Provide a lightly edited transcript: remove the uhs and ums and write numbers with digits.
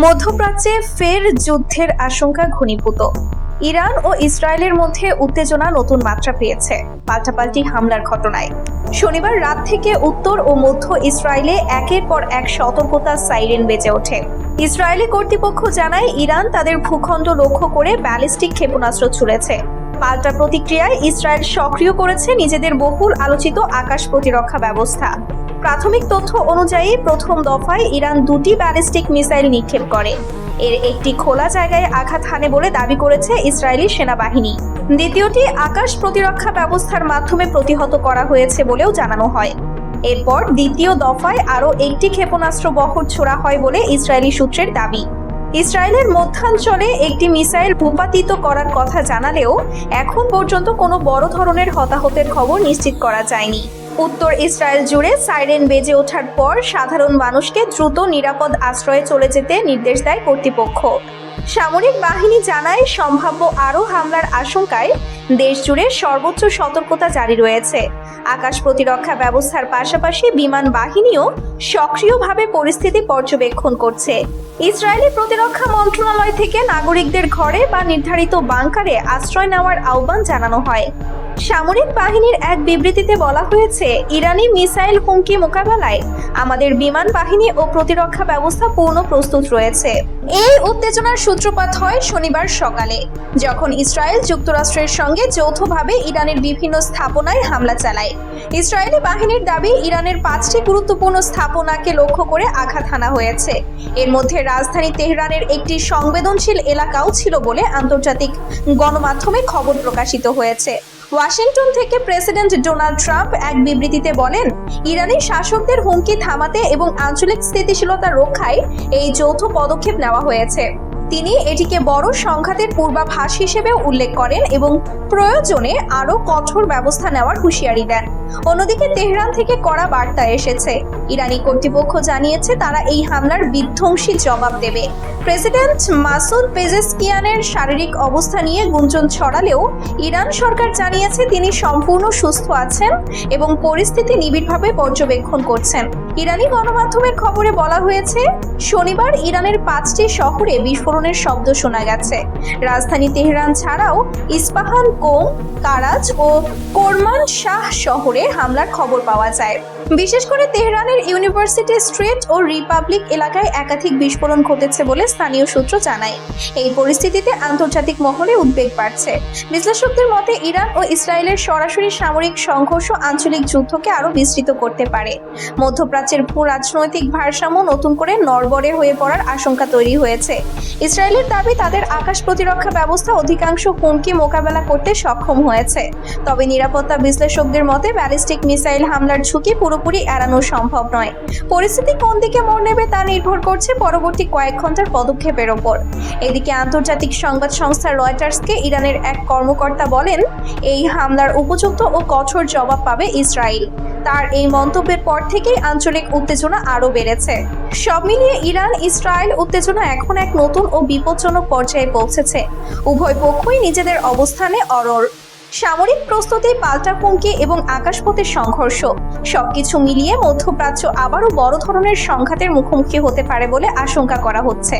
মধ্যপ্রাচ্যে ফের যুদ্ধের আশঙ্কা ঘনীভূত। ইরান ও ইসরায়েলের মধ্যে উত্তেজনা নতুন মাত্রা পেয়েছে পাল্টাপাল্টি হামলার ঘটনায়। শনিবার রাত থেকে উত্তর ও মধ্য ইসরায়েলে একের পর এক সতর্কতার সাইরেন বেজে ওঠে। ইসরায়েলি কর্তৃপক্ষ জানায় ইরান তাদের ভূখণ্ড লক্ষ্য করে ব্যালিস্টিক ক্ষেপণাস্ত্র ছুড়েছে। পাল্টা প্রতিক্রিয়ায় ইসরায়েল সক্রিয় করেছে নিজেদের বহুল আলোচিত আকাশ প্রতিরক্ষা ব্যবস্থা। প্রাথমিক তথ্য অনুযায়ী প্রথম দফায় ইরান 2টি ব্যালিস্টিক মিসাইল নিক্ষেপ করে। এর একটি খোলা জায়গায় আঘাত হানে বলে দাবি করেছে ইসরায়েলি সেনাবাহিনী। দ্বিতীয়টি আকাশ প্রতিরক্ষা ব্যবস্থার মাধ্যমে প্রতিহত করা হয়েছে বলেও জানানো হয়। এরপর দ্বিতীয় দফায় আরও একটি ক্ষেপণাস্ত্র বহর ছোড়া হয় বলে ইসরায়েলি সূত্রের দাবি। ইসরায়েলের মধ্যাঞ্চলে একটি মিসাইল ভূপাতিত করার কথা জানালেও এখন পর্যন্ত কোনো বড় ধরনের হতাহতের খবর নিশ্চিত করা যায়নি। উত্তর ইসরায়েল জুড়ে সাইরেন বেজে ওঠার পর সাধারণ মানুষকে দ্রুত নিরাপদ আশ্রয়ে চলে যেতে নির্দেশ দেয় কর্তৃপক্ষ। সামরিক বাহিনী জানায় সম্ভাব্য আরও হামলার আশঙ্কায় দেশ জুড়ে সর্বোচ্চ সতর্কতা জারি রয়েছে। আকাশ প্রতিরক্ষা ব্যবস্থার পাশাপাশি বিমান বাহিনীও সক্রিয়ভাবে পরিস্থিতি পর্যবেক্ষণ করছে। ইসরায়েলি প্রতিরক্ষা মন্ত্রণালয় থেকে নাগরিকদের ঘরে বা নির্ধারিত বাংকারে আশ্রয় নেওয়ার আহ্বান জানানো হয়। সামরিক বাহিনীর এক বিবৃতিতে বলা হয়েছে, ইরানি মিসাইল হুমকি মোকাবেলায় আমাদের বিমান বাহিনী ও প্রতিরক্ষা ব্যবস্থা পূর্ণ প্রস্তুত রয়েছে। এই উত্তেজনার সূত্রপাত হয় শনিবার সকালে, যখন ইসরায়েল যুক্তরাষ্ট্রের সঙ্গে যৌথভাবে ইরানের বিভিন্ন স্থাপনায় হামলা চালায়। ইসরায়েলি বাহিনীর দাবি, ইরানের 5টি গুরুত্বপূর্ণ স্থাপনাকে লক্ষ্য করে আঘাত হানা হয়েছে। এর মধ্যে রাজধানী তেহরানের একটি সংবেদনশীল এলাকাও ছিল বলে আন্তর্জাতিক গণমাধ্যমে খবর প্রকাশিত হয়েছে। ওয়াশিংটন থেকে প্রেসিডেন্ট ডোনাল্ড ট্রাম্প এক বিবৃতিতে বলেন, ইরানি শাসকদের হুমকি থামাতে এবং আঞ্চলিক স্থিতিশীলতা রক্ষায় এই যৌথ পদক্ষেপ নেওয়া হয়েছে। তিনি এটিকে বড় সংঘাতের পূর্বাভাস হিসেবে উল্লেখ করেন এবং প্রয়োজনে আরও কঠোর ব্যবস্থা নেওয়ার হুঁশিয়ারি দেন। অন্যদিকে তেহরান থেকে কড়া বার্তা এসেছে। ইরানি কর্তৃপক্ষ জানিয়েছে তারা এই হামলার বিধ্বংসী জবাব দেবে। প্রেসিডেন্ট মাসুদ পেজেশকিয়ানের শারীরিক অবস্থা নিয়ে গুঞ্জন ছড়ালেও ইরান সরকার জানিয়েছে তিনি সম্পূর্ণ সুস্থ আছেন এবং পরিস্থিতি নিবিড়ভাবে পর্যবেক্ষণ করছেন। ইরানি গণমাধ্যমের খবরে বলা হয়েছে, শনিবার ইরানের 5টি শহরে বিস্ফোরণের শব্দ শোনা গেছে। রাজধানী তেহরান ছাড়াও ইস্পাহান, কোম, কারাজ ও কোরমান শাহ শহরে হামলার খবর পাওয়া যায়। বিশেষ করে তেহরানের ইউনিভার্সিটি স্ট্রিট ও রিপাবলিক এলাকায় একাধিক বিস্ফোরণ ঘটেছে বলে স্থানীয় সূত্র জানায়। এই পরিস্থিতিতে আন্তর্জাতিক মহলে উদ্বেগ বাড়ছে। বিশ্লেষকদের মতে, ইরান ও ইসরায়েলের সরাসরি সামরিক সংঘর্ষ আঞ্চলিক যুদ্ধকে আরও বিস্তৃত করতে পারে। মধ্যপ্রাচ্যের ভূ রাজনৈতিক ভারসাম্য নতুন করে নড়বড়ে হয়ে পড়ার আশঙ্কা তৈরি হয়েছে। ইসরায়েলের দাবি, তাদের আকাশ প্রতিরক্ষা ব্যবস্থা অধিকাংশ হুমকি মোকাবেলা করতে সক্ষম হয়েছে। তবে নিরাপত্তা বিশ্লেষকদের মতে, ব্যালিস্টিক মিসাইল হামলার ঝুঁকি পুরোপুরি এড়ানো সম্ভব নয়। পরিস্থিতি কোন দিকে মোড় নেবে তা নির্ভর করছে পরবর্তী কয়েক ঘন্টার পদক্ষেপের ওপর। এদিকে আন্তর্জাতিক সংবাদ সংস্থা রয়টার্সকে ইরানের এক কর্মকর্তা বলেন, এই হামলার উপযুক্ত ও কঠোর জবাব পাবে ইসরায়েল। তার এই মন্তব্যের পর থেকেই আঞ্চলিক উত্তেজনা আরও বেড়েছে। সব মিলিয়ে ইরান ইসরায়েল উত্তেজনা এখন এক নতুন ও বিপজ্জনক পর্যায়ে পৌঁছেছে। উভয় পক্ষই নিজেদের অবস্থানে অড়ড়। সামরিক প্রস্তুতি, পাল্টা হুমকি এবং আকাশপথের সংঘর্ষ সবকিছু মিলিয়ে মধ্যপ্রাচ্য আবারও বড় ধরনের সংঘাতের মুখোমুখি হতে পারে বলে আশঙ্কা করা হচ্ছে।